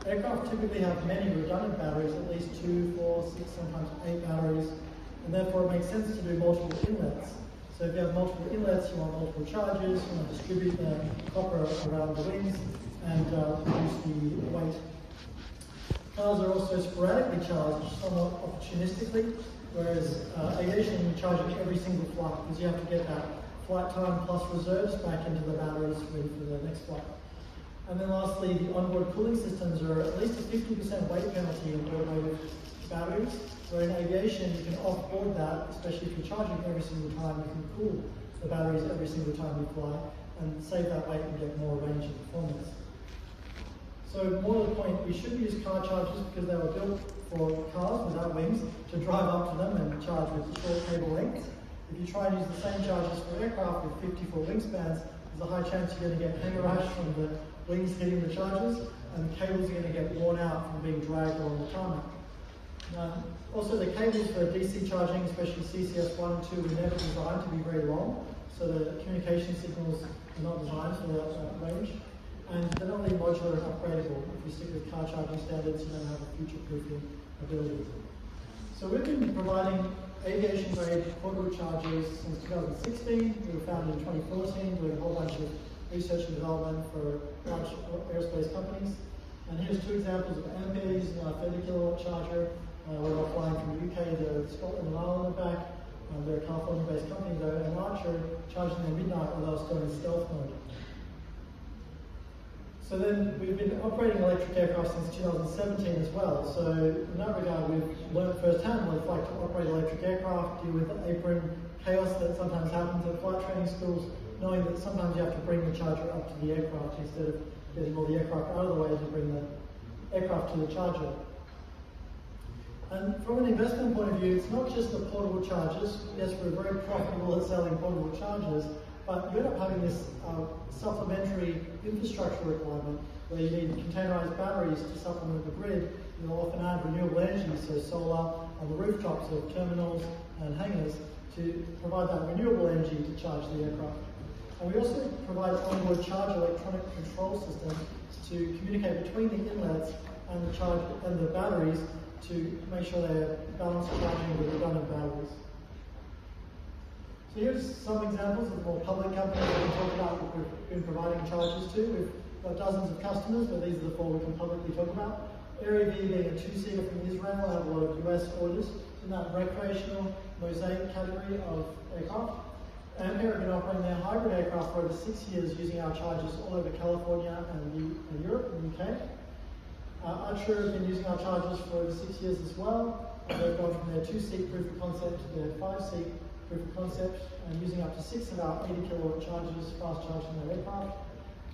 Aircraft typically have many redundant batteries, at least 2, 4, 6, sometimes 8 batteries, and therefore it makes sense to do multiple inlets. So if you have multiple inlets, you want multiple charges, you want to distribute the copper around the wings and reduce the weight. Cars are also sporadically charged, somewhat opportunistically, whereas aviation, you're charging every single flight because you have to get that flight time plus reserves back into the batteries ready for the next flight. And then lastly, the onboard cooling systems are at least a 50% weight penalty in automotive batteries, where in aviation you can offboard that, especially if you're charging every single time, you can cool the batteries every single time you fly and save that weight and get more range and performance. So more to the point, we should use car chargers because they were built for cars without wings to drive up to them and charge with short cable lengths. If you try and use the same chargers for aircraft with 50-foot wingspans, there's a high chance you're going to get hanger rash from the wings hitting the chargers, and the cables are going to get worn out from being dragged along the tarmac. Also, the cables for DC charging, especially CCS 1 and 2, were never designed to be very long, so the communication signals are not designed for that range. And they're not really modular and upgradable. If you stick with car charging standards, you don't have a future-proofing ability. So we've been providing aviation-grade portable chargers since 2016. We were founded in 2014, doing a whole bunch of research and development for large aerospace companies. And here's 2 examples of Ampere using our 30-kilowatt charger. We're flying from the UK to Scotland and Ireland and back. They're a California-based company though, and Archer charging at midnight while they're still in stealth mode. So then we've been operating electric aircraft since 2017 as well. So in that regard, we've learned firsthand what it's like to operate electric aircraft, deal with the apron chaos that sometimes happens at flight training schools, knowing that sometimes you have to bring the charger up to the aircraft instead of getting all the aircraft out of the way to bring the aircraft to the charger. And from an investment point of view, it's not just the portable chargers. Yes, we're very profitable at selling portable chargers, but you end up having this supplementary infrastructure requirement where you need containerized batteries to supplement the grid. You'll often add renewable energy, so solar on the rooftops of terminals and hangars to provide that renewable energy to charge the aircraft. And we also provide onboard charge electronic control systems to communicate between the inlets and the charge and the batteries to make sure they're balanced charging with redundant batteries. So here's some examples of more public companies that we talk about that we've been providing chargers to. We've got dozens of customers, but these are the 4 we can publicly talk about. AirEV being a 2-seater from Israel, I have a lot of US orders in that recreational mosaic category of aircraft. Ampere have been operating their hybrid aircraft for over 6 years using our chargers all over California and Europe and the UK. Archer have been using our chargers for over 6 years as well. They've gone from their 2-seat proof of concept to their 5-seat proof of concept and using up to 6 of our 80-kilowatt chargers, fast charging their aircraft.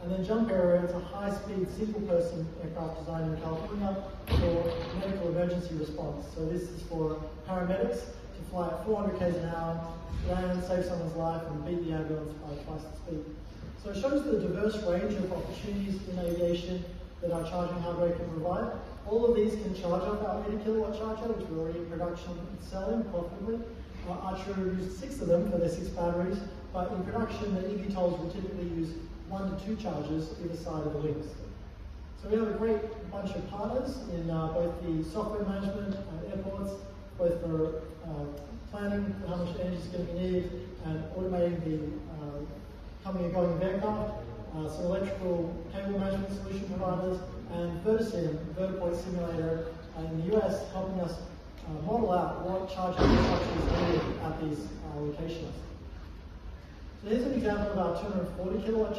And then Jump Aero, it's a high-speed single-person aircraft designed in California for medical emergency response. So this is for paramedics to fly at 400 km an hour, land, save someone's life, and beat the ambulance by twice the speed. So it shows the diverse range of opportunities in aviation that our charging hardware can provide. All of these can charge up our 80-kilowatt charger, which we're already in production and selling profitably. Archer used 6 of them for their 6 batteries, but in production, the eVTOLs will typically use 1 to 2 chargers either side of the wings. So we have a great bunch of partners in both the software management at airports, both for planning how much energy is going to be needed and automating the coming and going of aircraft, some electrical cable management solution providers, and Vertisim, Vertipoint Simulator in the US, helping us model out what charging infrastructure is needed at these locations. So here's an example of our 240 kilowatt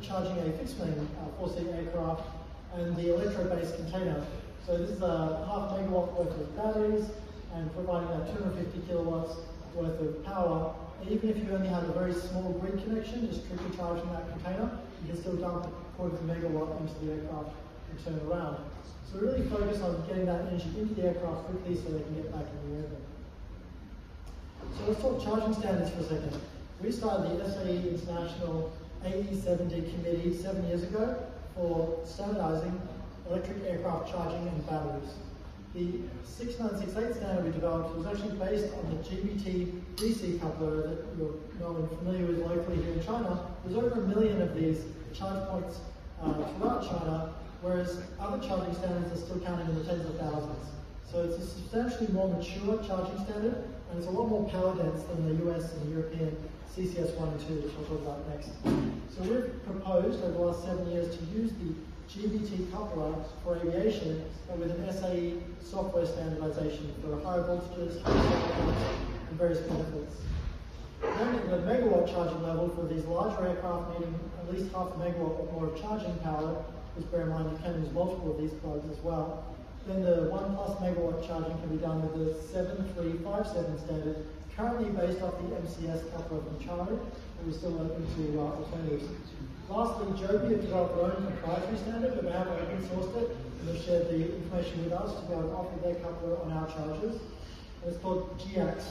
charging a fixed wing 4-seat aircraft and the Electro-based container. So this is a half megawatt worth of batteries and providing that 250 kilowatts worth of power. And even if you only have a very small grid connection, just trickle charging that container, you can still dump a quarter of a megawatt into the aircraft and turn around. So we really focus on getting that energy into the aircraft quickly so they can get back in the air. So let's talk charging standards for a second. We started the SAE International AE70 committee 7 years ago for standardizing electric aircraft charging and batteries. The 6968 standard we developed was actually based on the GBT DC coupler that you're known and familiar with locally here in China. There's over 1 million of these charge points throughout China whereas other charging standards are still counting in the tens of thousands. So it's a substantially more mature charging standard, and it's a lot more power dense than the US and European CCS 1 and 2, which I'll talk about next. So we've proposed over the last 7 years to use the GBT coupler for aviation, but with an SAE software standardization for higher voltages, and various benefits. Then at the megawatt charging level for these larger aircraft needing at least half a megawatt or more of charging power, just bear in mind you can use multiple of these plugs as well. Then the 1+ megawatt charging can be done with the 7357 standard, currently based off the MCS coupler from China, and we're still open to alternatives. Lastly, Joby have developed their own proprietary standard, but they have open sourced it, and they've shared the information with us to be able to offer their coupler on our chargers. And it's called GX.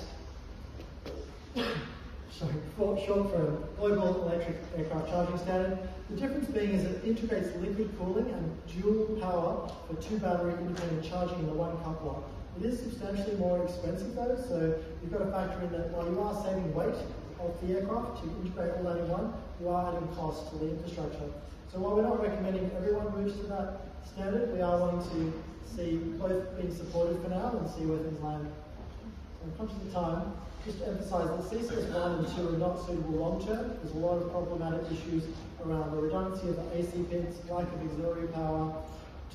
Short for Global Electric Aircraft Charging Standard. The difference being is it integrates liquid cooling and dual power for 2 battery independent charging in the one coupler. It is substantially more expensive though, so you've got to factor in that while you are saving weight of the aircraft to integrate all that in one, you are adding cost to the infrastructure. So while we're not recommending everyone moves to that standard, we are wanting to see both being supported for now and see where things land. So I'm conscious of time. Just to emphasize that CCS 1 and 2 are not suitable long term. There's a lot of problematic issues around the redundancy of the AC pins, lack of auxiliary power,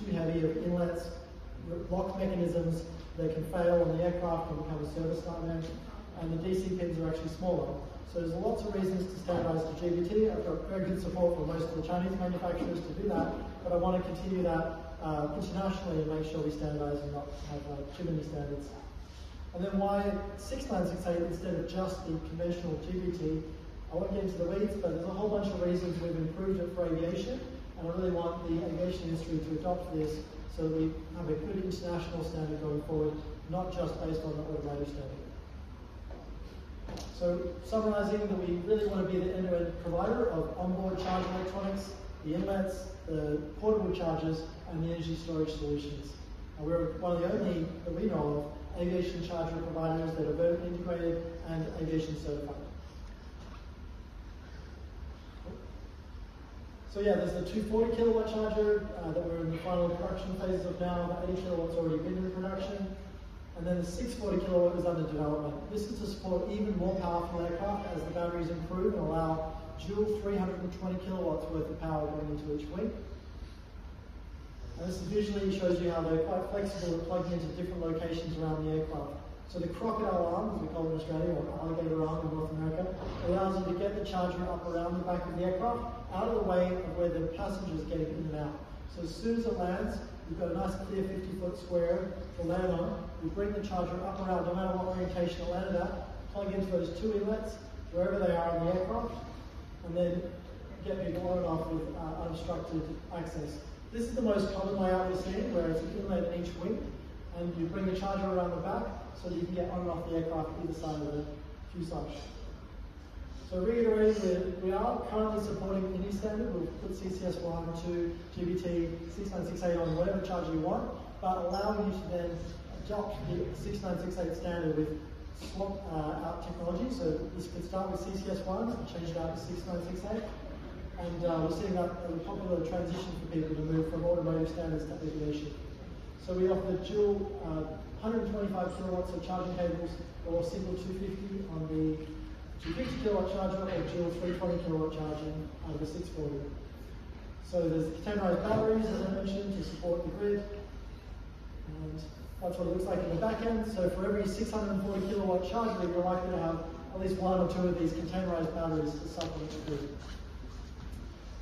too heavy of inlets, lock mechanisms that can fail on the aircraft and become a service nightmare, and the DC pins are actually smaller. So there's lots of reasons to standardize to GBT. I've got very good support from most of the Chinese manufacturers to do that, but I want to continue that internationally and make sure we standardize and not have too many standards. And then why 6968 instead of just the conventional GBT? I won't get into the weeds, but there's a whole bunch of reasons we've improved it for aviation, and I really want the aviation industry to adopt this so that we have a good international standard going forward, not just based on the automotive standard. So summarizing, that we really want to be the end-to-end provider of onboard charge electronics, the inlets, the portable chargers, and the energy storage solutions. And we're one of the only that we know of aviation charger providers that are vertically integrated and aviation certified. So yeah, there's the 240 kilowatt charger that we're in the final production phases of now. The 80 kilowatts already been in production. And then the 640 kilowatt is under development. This is to support even more powerful aircraft as the batteries improve and allow dual 320 kilowatts worth of power going into each wing. And this visually shows you how they're quite flexible at plugging into different locations around the aircraft. So the crocodile arm, as we call it in Australia, or alligator arm in North America, allows you to get the charger up around the back of the aircraft, out of the way of where the passenger's getting in and out. So as soon as it lands, you've got a nice clear 50-foot square to land on. You bring the charger up around, no matter what orientation it landed at, plug into those 2 inlets, wherever they are in the aircraft, and then get people on and off with unobstructed access. This is the most common layout we're seeing, where it's an inlet in each wing, and you bring the charger around the back so that you can get on and off the aircraft either side of the fuselage. So reiterating, we are currently supporting any standard. We'll put CCS 1, 2, GBT, 6968 on whatever charger you want, but allowing you to then adopt the 6968 standard with swap out technology. So this could start with CCS 1 and change it out to 6968. And we're seeing that as a popular transition for people to move from automotive standards to aviation. So we offer dual 125 kilowatts of charging cables, or single 250 on the 250 kilowatt charger, or dual 320 kilowatt charging out of the 640. So there's containerized batteries, as I mentioned, to support the grid. And that's what it looks like in the back end. So for every 640 kilowatt charger, you're likely to have at least 1 or 2 of these containerized batteries to supplement the grid.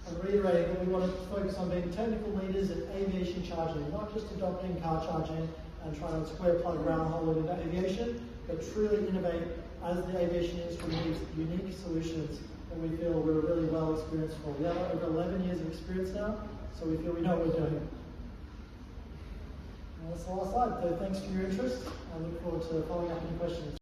And reiterating that we want to focus on being technical leaders in aviation charging, not just adopting car charging and trying to square plug round hole it into aviation, but truly innovate as the aviation industry needs unique solutions that we feel we're really well experienced for. We have over 11 years of experience now, so we feel we know what we're doing. And that's the last slide. So thanks for your interest. I look forward to following up any questions.